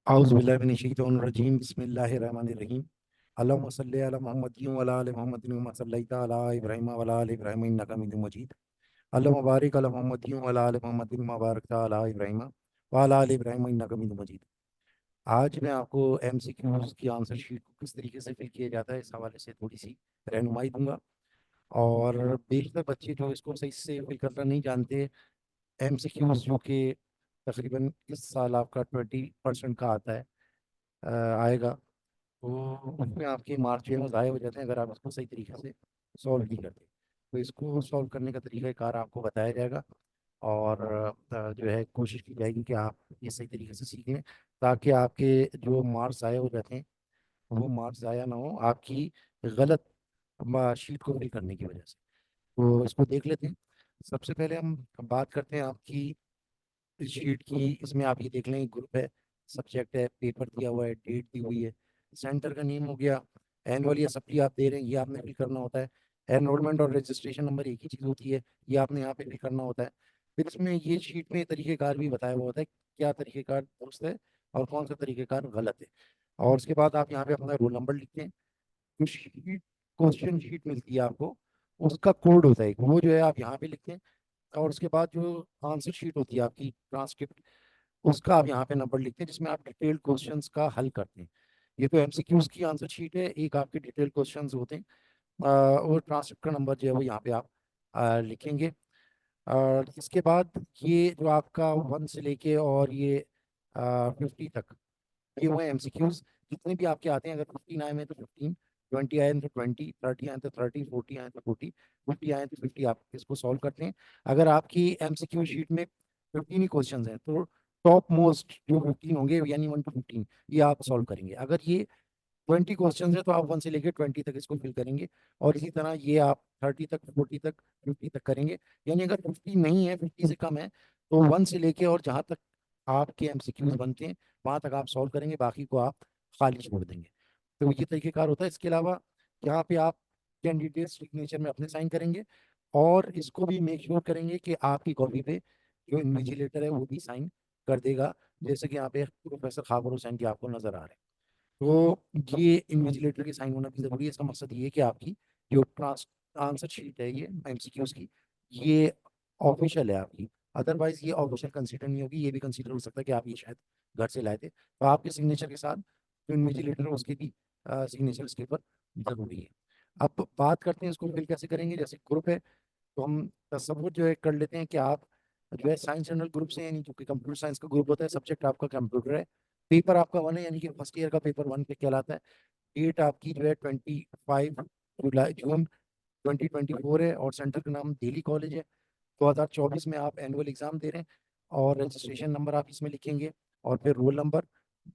औज़ुबिल्लाहिमिनश्शैतानिर्रजीम बिस्मिल्लाहिर्रहमानिर्रहीम अल्लाहुम्मा सल्लि अला मुहम्मदिन व अला आलि मुहम्मदिन कमा सल्लैता अला इब्राहीम व अला आलि इब्राहीम इन्नका हमीदुम मजीद अल्लाहुम्मा बारिक अला मुहम्मदिन व अला आलि मुहम्मदिन कमा बारकता अला इब्राहीम व अला आलि इब्राहीम इन्नका हमीदुम मजीद। आज मैं आपको एमसीक्यूज़ की आंसर शीट को किस तरीके से फिल किया जाता है इस हवाले से थोड़ी सी रहनुमाई दूंगा। और बेशतर बच्चे जो इसको सही से फिल करना नहीं जानते, एमसीक्यूज़ जो कि तकरीबन इस साल आपका 20% का आता है, आएगा, तो उसमें आपके मार्क्स जो है वो ज़ाया हो जाते हैं अगर आप इसको सही तरीके से सॉल्व नहीं करते। तो इसको सॉल्व करने का तरीक़ाकार आपको बताया जाएगा और जो है कोशिश की जाएगी कि आप ये सही तरीके से सीखें ताकि आपके जो मार्क्स ज़ाया हो जाते हैं वो मार्क्स ज़ाया ना हो आपकी गलत शीट को फिल करने की वजह से। तो इसको देख लेते हैं। सबसे पहले हम बात करते हैं आपकी इस शीट की। इसमें आप ये देख लें, ग्रुप है, सब्जेक्ट है, पेपर दिया हुआ है, डेट दी हुई है, सेंटर का नेम हो गया, एनुअल या सप्ली आप दे रहे हैं ये आपने फिल करना होता है, एनरोलमेंट और रजिस्ट्रेशन नंबर एक ही चीज़ होती है, ये आपने यहाँ पे फिल करना होता है। फिर इसमें ये शीट में तरीक़ेकार भी बताया हुआ होता है क्या तरीक़ेकार दुरुस्त है और कौन सा तरीक़ेकार गलत है। और उसके बाद आप यहाँ पे अपना रोल नंबर लिखते हैं। जो शीट क्वेश्चन शीट मिलती है आपको, उसका कोड होता है वो जो है आप यहाँ पे लिखते हैं। और उसके बाद जो आंसर शीट होती है आपकी ट्रांसक्रिप्ट, उसका आप यहाँ पे नंबर लिखते हैं जिसमें आप डिटेल्ड क्वेश्चंस का हल करते हैं। ये तो एमसीक्यूज की आंसर शीट है, एक आपके डिटेल क्वेश्चंस होते हैं। और ट्रांसक्रिप्ट का नंबर जो है वो यहाँ पे आप लिखेंगे। और इसके बाद ये जो आपका 1 से लेके और ये 50 तक ये हुए एमसीक्यूज। जितने भी आपके आते हैं, अगर 15 आए हैं तो 15, 20 आए हैं तो 20, 30 आए तो 30, 40 आए तो 40, 50 आए तो 50, आप इसको सॉल्व करते हैं। अगर आपकी एमसीक्यू शीट में 15 ही क्वेश्चन हैं तो टॉप मोस्ट जो 15 होंगे यानी 1 to 15 ये आप सॉल्व करेंगे। अगर ये 20 क्वेश्चन है तो आप 1 से लेकर 20 तक इसको फिल करेंगे। और इसी तरह ये आप 30 तक, 40 तक, 50 तक करेंगे। यानी अगर 50 नहीं है, 50 से कम है, तो 1 से लेके और जहाँ तक आपके एमसीक्यूज बनते हैं वहाँ तक आप सॉल्व करेंगे, बाकी को आप खाली छोड़ देंगे। तो ये तरीकेकार होता है। इसके अलावा यहाँ पे आप कैंडिडेट सिग्नेचर में अपने साइन करेंगे और इसको भी मेक श्योर करेंगे कि आपकी कॉपी पे जो इन्विजिलेटर है वो भी साइन कर देगा, जैसे कि यहाँ पे प्रोफेसर खाबर हुसैन की आपको नजर आ रहे हैं। तो ये इन्विजिलेटर की साइन होना भी जरूरी है। इसका मकसद ये है कि आपकी जो आंसर शीट है ये एमसीक्यूज की, ये ऑफिशियल है आपकी। अदरवाइज ये ऑफिशियल कंसीडर नहीं होगी, ये भी कंसीडर हो सकता है कि आप ये शायद घर से लाए थे। तो आपके सिग्नेचर के साथ जो इन्विजिलेटर है उसके भी सिग्नेचर इसके ऊपर जरूरी है। अब बात करते हैं इसको फिल कैसे करेंगे। जैसे ग्रुप है तो हम तस्वुर जो है कर लेते हैं कि आप जो है साइंस जनरल ग्रुप से, यानी जो कि कंप्यूटर साइंस का ग्रुप होता है, सब्जेक्ट आपका कंप्यूटर है, पेपर आपका 1 है यानी कि फर्स्ट ईयर का पेपर 1 पे कहलाता है। डेट आपकी जो है 25 जुलाई जून 2024 है और सेंटर का नाम दिल्ली कॉलेज है। 2024 में आप एनुअल एग्जाम दे रहे हैं और रजिस्ट्रेशन नंबर आप इसमें लिखेंगे और फिर रोल नंबर,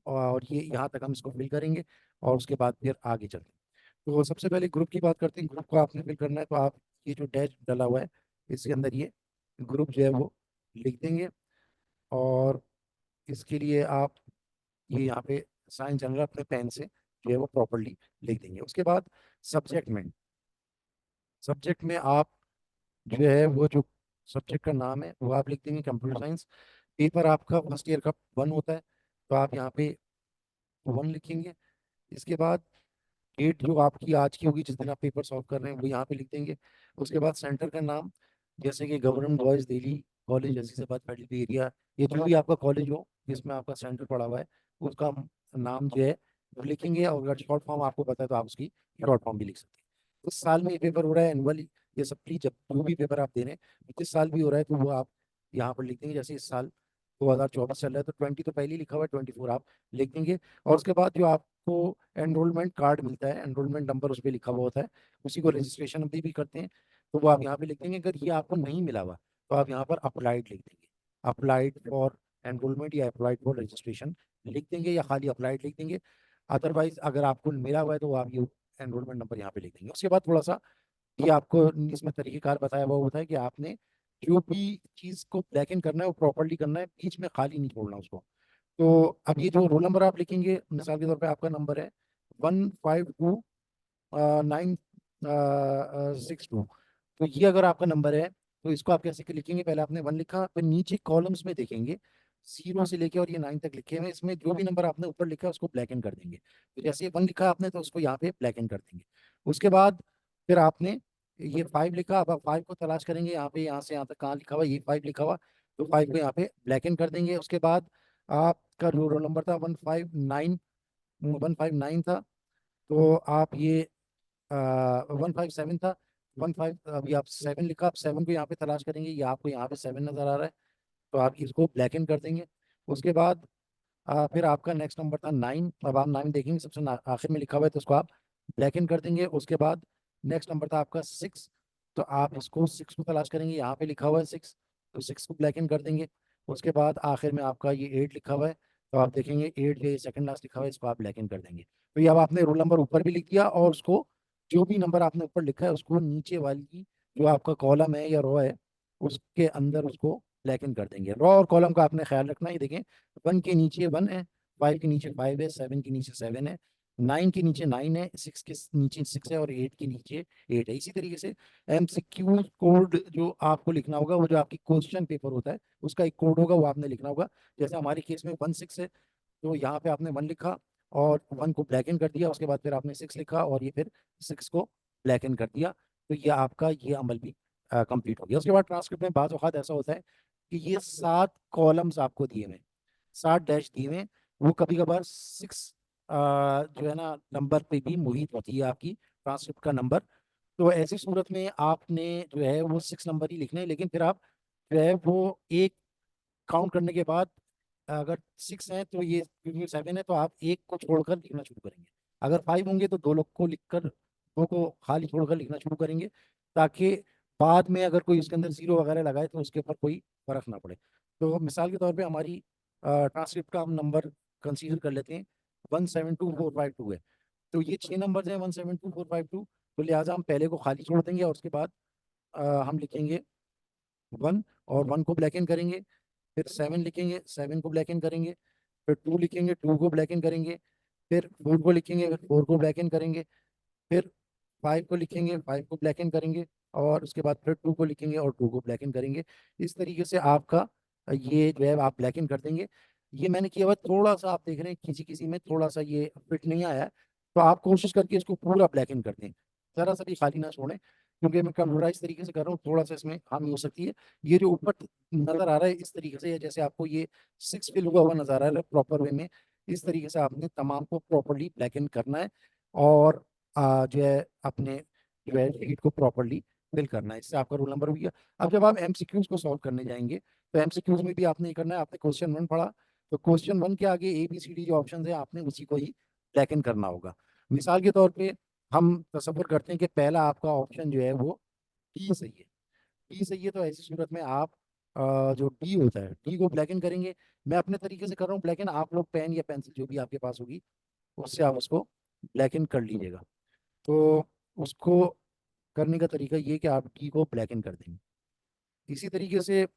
और ये यहाँ तक हम इसको फिल करेंगे और उसके बाद फिर आगे चलते हैं। तो सबसे पहले ग्रुप की बात करते हैं। ग्रुप को आपने फिल करना है तो आप ये जो डैश डला हुआ है इसके अंदर ये ग्रुप जो है वो लिख देंगे। और इसके लिए आप ये यहाँ पे साइंस जनरल अपने पेन से जो है वो प्रॉपरली लिख देंगे। उसके बाद सब्जेक्ट में आप जो है वो जो सब्जेक्ट का नाम है वो आप लिख देंगे कंप्यूटर साइंस। पेपर आपका फर्स्ट ईयर का 1 होता है तो आप यहाँ पे 1 लिखेंगे। इसके बाद डेट जो आपकी आज की होगी जिस दिन आप पेपर सॉल्व कर रहे हैं वो यहाँ पे लिख देंगे। उसके बाद सेंटर का नाम, जैसे कि government boys Delhi college Azizabad federal area, ये जो भी आपका कॉलेज हो जिसमें आपका सेंटर पड़ा हुआ है उसका नाम जो है वो लिखेंगे। और अगर शॉर्ट फॉर्म आपको पता है तो आप उसकी शॉर्ट फॉर्म भी लिख सकते हैं। इस साल में ये पेपर हो रहा है एनुअल, ये सप्ली, जब जो भी पेपर आप दे रहे हैं जिस साल भी हो रहा है तो वो आप यहाँ पर लिख देंगे। जैसे इस साल 2024 चल रहा है तो 20 तो पहले ही लिखा हुआ है, 24 आप लिख देंगे। और उसके बाद जो आपको एनरोलमेंट कार्ड मिलता है, एनरोलमेंट नंबर उस पर लिखा हुआ होता है, उसी को रजिस्ट्रेशन भी करते हैं तो वो आप यहाँ पे लिख देंगे। अगर ये आपको नहीं मिला हुआ तो आप यहाँ पर अप्लाइड लिख देंगे, अप्लाइड फॉर एनरोलमेंट या अप्लाइड फॉर रजिस्ट्रेशन लिख देंगे या खाली अप्लाइड लिख देंगे। अदरवाइज अगर आपको मिला हुआ है तो आप ये एनरोलमेंट नंबर यहाँ पे लिख देंगे। उसके बाद थोड़ा सा ये आपको इसमें तरीकेकार बताया हुआ होता है कि आपने जो भी चीज़ को ब्लैक इन करना है वो प्रॉपरली करना है, बीच में खाली नहीं छोड़ना उसको। तो अब ये जो रोल नंबर आप लिखेंगे, मिसाल के तौर पे आपका नंबर है 152 9 6 2, तो ये अगर आपका नंबर है तो इसको आप कैसे लिखेंगे। पहले आपने 1 लिखा, फिर नीचे कॉलम्स में देखेंगे जीरो से लेके और ये 9 तक लिखे हुए हैं, इसमें जो भी नंबर आपने ऊपर लिखा है उसको ब्लैक एंड कर देंगे। तो जैसे 1 लिखा है आपने तो उसको यहाँ पे ब्लैक एंड कर देंगे। उसके बाद फिर आपने ये 5 लिखा, अब आप 5 को तलाश करेंगे यहाँ पे, यहाँ से यहाँ तक कहाँ लिखा हुआ, ये 5 लिखा हुआ, तो 5 को यहाँ पे ब्लैक एंड कर देंगे। उसके बाद आपका जो रोल नंबर था 159 था, तो आप ये 157 था, 15 अभी आप 7 लिखा, आप 7 को यहाँ पे तलाश करेंगे, ये आपको यहाँ पे 7 नजर आ रहा है, तो आप इसको ब्लैक एंड कर देंगे। उसके बाद फिर आपका नेक्स्ट नंबर था 9, अब आप 9 देखेंगे सबसे आखिर में लिखा हुआ है, तो उसको आप ब्लैक एंड कर देंगे। उसके बाद नेक्स्ट नंबर था आपका 6, तो आप इसको 6 को तलाश करेंगे, यहाँ पे लिखा हुआ है 6, तो 6 को ब्लैक एंड कर देंगे। उसके बाद आखिर में आपका ये 8 लिखा हुआ है, तो आप देखेंगे 8 जो सेकंड लास्ट लिखा हुआ है, इसको आप ब्लैक एंड कर देंगे। तो ये अब आपने रोल नंबर ऊपर भी लिख दिया, और उसको जो भी नंबर आपने ऊपर लिखा है उसको नीचे वाली जो आपका कॉलम है या रो है उसके अंदर उसको ब्लैक इन कर देंगे। रो और कॉलम का आपने ख्याल रखना है, देखें 1 के नीचे 1 है, 5 के नीचे 5 है, 7 के नीचे 7 है, 9 के नीचे 9 है, 6 के नीचे 6 है, और 8 के नीचे 8 है। इसी तरीके से एमसीक्यू कोड जो आपको लिखना होगा, वो जो आपकी क्वेश्चन पेपर होता है उसका एक कोड होगा, वो आपने लिखना होगा। जैसे हमारे केस में 1 6 है, तो यहाँ पे आपने 1 लिखा और 1 को ब्लैक इन कर दिया, उसके बाद फिर आपने 6 लिखा और ये फिर 6 को ब्लैक इन कर दिया, तो ये आपका ये अमल भी कंप्लीट हो गया। उसके बाद ट्रांसक्रिप्ट में बाज़ औक़ात ऐसा होता है कि ये 7 कॉलम्स आपको दिए हुए हैं, 7 डैश दिए हुए हैं, वो कभी कभार 6 जो है ना नंबर पे भी मुहित होती है आपकी ट्रांसक्रिप्ट का नंबर। तो ऐसी सूरत में आपने जो है वो 6 नंबर ही लिखने हैं, लेकिन फिर आप जो है वो एक काउंट करने के बाद अगर 6 है तो ये, क्योंकि 7 है तो आप एक को छोड़कर लिखना शुरू करेंगे। अगर 5 होंगे तो 2 लोग को लिखकर, 2 को खाली छोड़कर लिखना शुरू करेंगे, ताकि बाद में अगर कोई उसके अंदर जीरो वगैरह लगाए तो उसके ऊपर कोई फर्क ना पड़े। तो मिसाल के तौर पे हमारी ट्रांसक्रिप्ट का हम नंबर कंसीडर कर लेते हैं 172452 है, तो ये 6 नंबर हैं 172452, तो लिहाजा हम पहले को खाली छोड़ देंगे और उसके बाद हम लिखेंगे 1, और 1 को ब्लैक इन करेंगे, फिर 7 लिखेंगे, 7 को ब्लैक इन करेंगे, फिर 2 लिखेंगे, 2 को ब्लैक इन करेंगे, फिर 4 को लिखेंगे, फिर 4 को ब्लैक इन करेंगे, फिर 5 को लिखेंगे, 5 को ब्लैक इन करेंगे, और उसके बाद फिर 2 को लिखेंगे और 2 को ब्लैक इन करेंगे। इस तरीके से आपका ये जो है आप ब्लैक इन कर देंगे। ये मैंने किया हुआ थोड़ा सा, आप देख रहे हैं किसी किसी में थोड़ा सा ये फिट नहीं आया है, तो आप कोशिश करके इसको पूरा ब्लैक इन कर दें, ज़रा सा भी खाली ना छोड़ें, क्योंकि मैं कंप्यूटराइज तरीके से कर रहा हूँ, थोड़ा सा इसमें खामी हो सकती है। ये जो ऊपर नज़र आ रहा है इस तरीके से, जैसे आपको ये 6 फिल हुआ हुआ नज़र आ रहा है प्रॉपर वे में, इस तरीके से आपने तमाम को प्रॉपरली ब्लैक इन करना है, और जो है अपने जो है शीट को प्रॉपरली फिल करना है। इससे आपका रोल नंबर हो गया। अब जब आप एमसीक्यूज को सॉल्व करने जाएंगे, तो एमसीक्यूज में भी आपने ये करना है, आपने क्वेश्चन 1 पढ़ा, तो क्वेश्चन 1 के आगे ABCD जो ऑप्शन है आपने उसी को ही ब्लैक इन करना होगा। मिसाल के तौर पे हम तसव्वुर करते हैं कि पहला आपका ऑप्शन जो है वो डी सही है, डी सही है, तो ऐसी सूरत में आप जो डी होता है डी को ब्लैक इन करेंगे। मैं अपने तरीके से कर रहा हूँ ब्लैक इन, आप लोग पेन या पेंसिल जो भी आपके पास होगी उससे आप उसको ब्लैक इन कर लीजिएगा। तो उसको करने का तरीका ये कि आप डी को ब्लैक इन कर देंगे। इसी तरीके से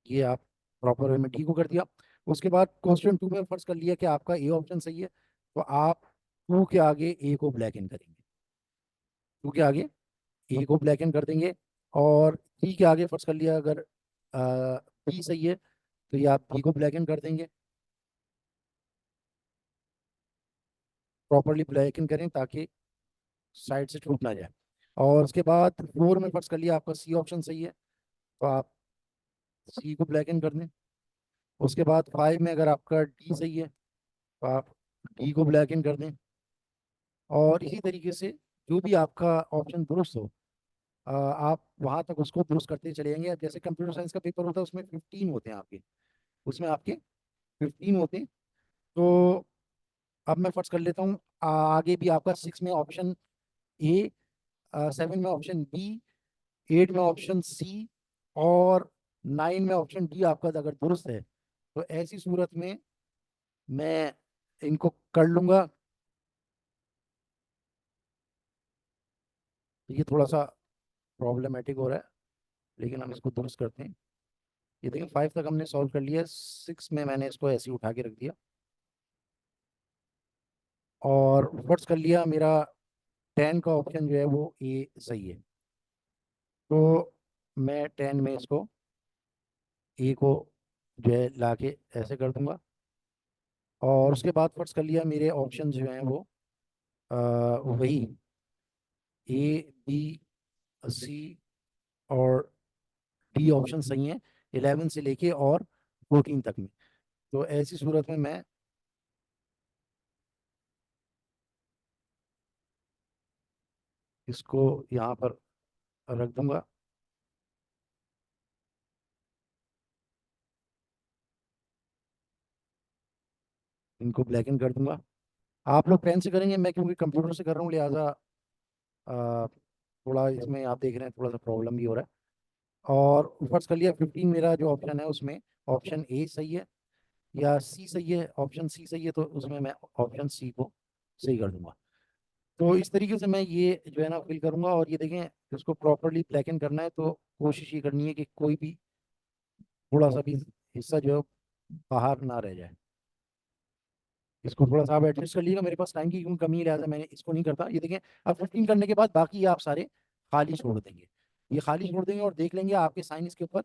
ये आप प्रॉपर वे में डी को कर दिया। उसके बाद क्वेश्चन 2 में फर्ज कर लिया कि आपका ए ऑप्शन सही है, तो आप 2 के आगे ए को ब्लैक इन करेंगे, 2 के आगे ए को ब्लैक इन कर देंगे, और बी के आगे फर्ज कर लिया अगर बी सही है तो ये आप बी को ब्लैक इन कर देंगे, प्रॉपरली ब्लैक इन करें ताकि साइड से छूट ना जाए। और उसके बाद 4 में फर्ज कर लिया आपका सी ऑप्शन सही है, तो आप सी को ब्लैक इन कर दें। उसके बाद 5 में अगर आपका डी सही है तो आप डी को ब्लैक इन कर दें, और इसी तरीके से जो भी आपका ऑप्शन दुरुस्त हो आप वहाँ तक उसको दुरुस्त करते चले जाएंगे। अब जैसे कंप्यूटर साइंस का पेपर होता है उसमें 15 होते हैं आपके, उसमें आपके 15 होते हैं, तो अब मैं फर्ज कर लेता हूँ आगे भी आपका 6 में ऑप्शन ए, 7 में ऑप्शन बी, 8 में ऑप्शन सी, और 9 में ऑप्शन डी आपका अगर दुरुस्त है, तो ऐसी सूरत में मैं इनको कर लूँगा। तो ये थोड़ा सा प्रॉब्लमेटिक हो रहा है, लेकिन हम इसको दुरुस्त करते हैं। ये देखिए 5 तक हमने सॉल्व कर लिया, 6 में मैंने इसको ऐसे ही उठा के रख दिया, और फर्ज कर लिया मेरा 10 का ऑप्शन जो है वो ए सही है, तो मैं 10 में इसको ए को जो है ला के ऐसे कर दूंगा। और उसके बाद फर्ज कर लिया मेरे ऑप्शन जो हैं वो वही ए, बी, सी और डी ऑप्शन सही हैं, 11 से लेके और 14 तक में। तो ऐसी सूरत में मैं इसको यहाँ पर रख दूंगा। इनको ब्लैक एंड कर दूंगा। आप लोग पेन से करेंगे, मैं क्योंकि कंप्यूटर से कर रहा हूँ लिहाजा थोड़ा इसमें आप देख रहे हैं थोड़ा सा प्रॉब्लम भी हो रहा है। और फर्ज कर लिया 15 मेरा जो ऑप्शन है उसमें ऑप्शन ए सही है या सी सही है, ऑप्शन सी सही है, तो उसमें मैं ऑप्शन सी को सही कर दूंगा। तो इस तरीके से मैं ये जो है ना फिल करूंगा। और ये देखें, इसको प्रॉपरली ब्लैक एंड करना है तो कोशिश ये करनी है कि कोई भी थोड़ा सा भी हिस्सा जो है बाहर ना रह जाए। इसको थोड़ा सा आप एडजस्ट कर लीजिएगा, मेरे पास टाइम की क्योंकि कमी है लिहाजा मैंने इसको नहीं करता। ये देखें, अब 15 करने के बाद बाकी आप सारे खाली छोड़ देंगे। ये खाली छोड़ देंगे और देख लेंगे आपके साइन इसके ऊपर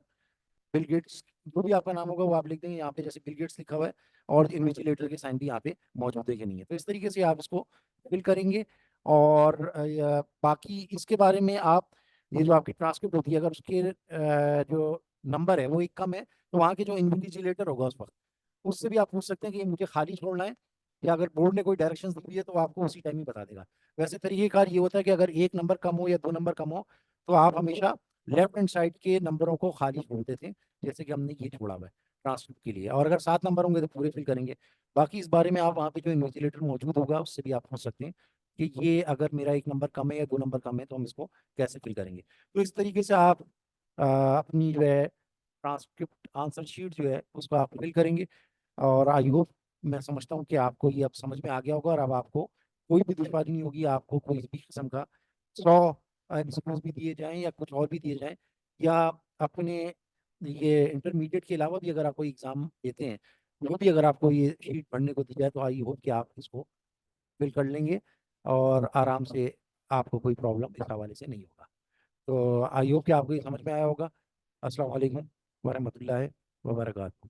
बिल गेट्स जो भी आपका नाम होगा वो आप लिख देंगे यहाँ पे, जैसे बिल गेट्स लिखा हुआ है और इन्विजिलेटर के साइन भी यहाँ पे मौजूद है कि नहीं है। तो इस तरीके से आप इसको फिल करेंगे। और बाकी इसके बारे में आप ये जो आपकी ट्रांसक्रिप्ट होती है अगर उसके जो नंबर है वो एक कम है तो वहाँ के जो इन्विजिलेटर होगा उस वक्त उससे भी आप पूछ सकते हैं कि ये मुझे खाली छोड़ना है या अगर बोर्ड ने कोई डायरेक्शंस दी हुई है तो आपको उसी टाइम ही बता देगा। वैसे तरीकेकार ये होता है कि अगर एक नंबर कम हो या दो नंबर कम हो तो आप हमेशा लेफ्ट हैंड साइड के नंबरों को खाली छोड़ते थे, जैसे कि हमने ये छोड़ा हुआ है ट्रांसक्रिप्ट के लिए। और अगर 7 नंबर होंगे तो पूरे फिल करेंगे। बाकी इस बारे में आप वहाँ पे जो इन्विजिलेटर मौजूद होगा उससे भी आप पूछ सकते हैं कि ये अगर मेरा एक नंबर कम है या दो नंबर कम है तो हम इसको कैसे फिल करेंगे। तो इस तरीके से आप अपनी जो है ट्रांसक्रिप्ट आंसर शीट जो है उसको आप फिल करेंगे। और आई होप, मैं समझता हूँ कि आपको ये अब समझ में आ गया होगा और अब आपको कोई भी दुश्वारी नहीं होगी। आपको कोई भी किस्म का 100 एमसीक्यूज भी दिए जाएं या कुछ और भी दिए जाएं या अपने ये इंटरमीडिएट के अलावा भी अगर आप कोई एग्ज़ाम देते हैं वो भी अगर आपको ये शीट पढ़ने को दी जाए तो आई होप कि आप इसको फिल कर लेंगे और आराम से आपको कोई प्रॉब्लम इस हवाले से नहीं होगा। तो आई होप कि आपको ये समझ में आया होगा। अस्सलाम वालेकुम वरहमतुल्लाहि वबरकातुहू।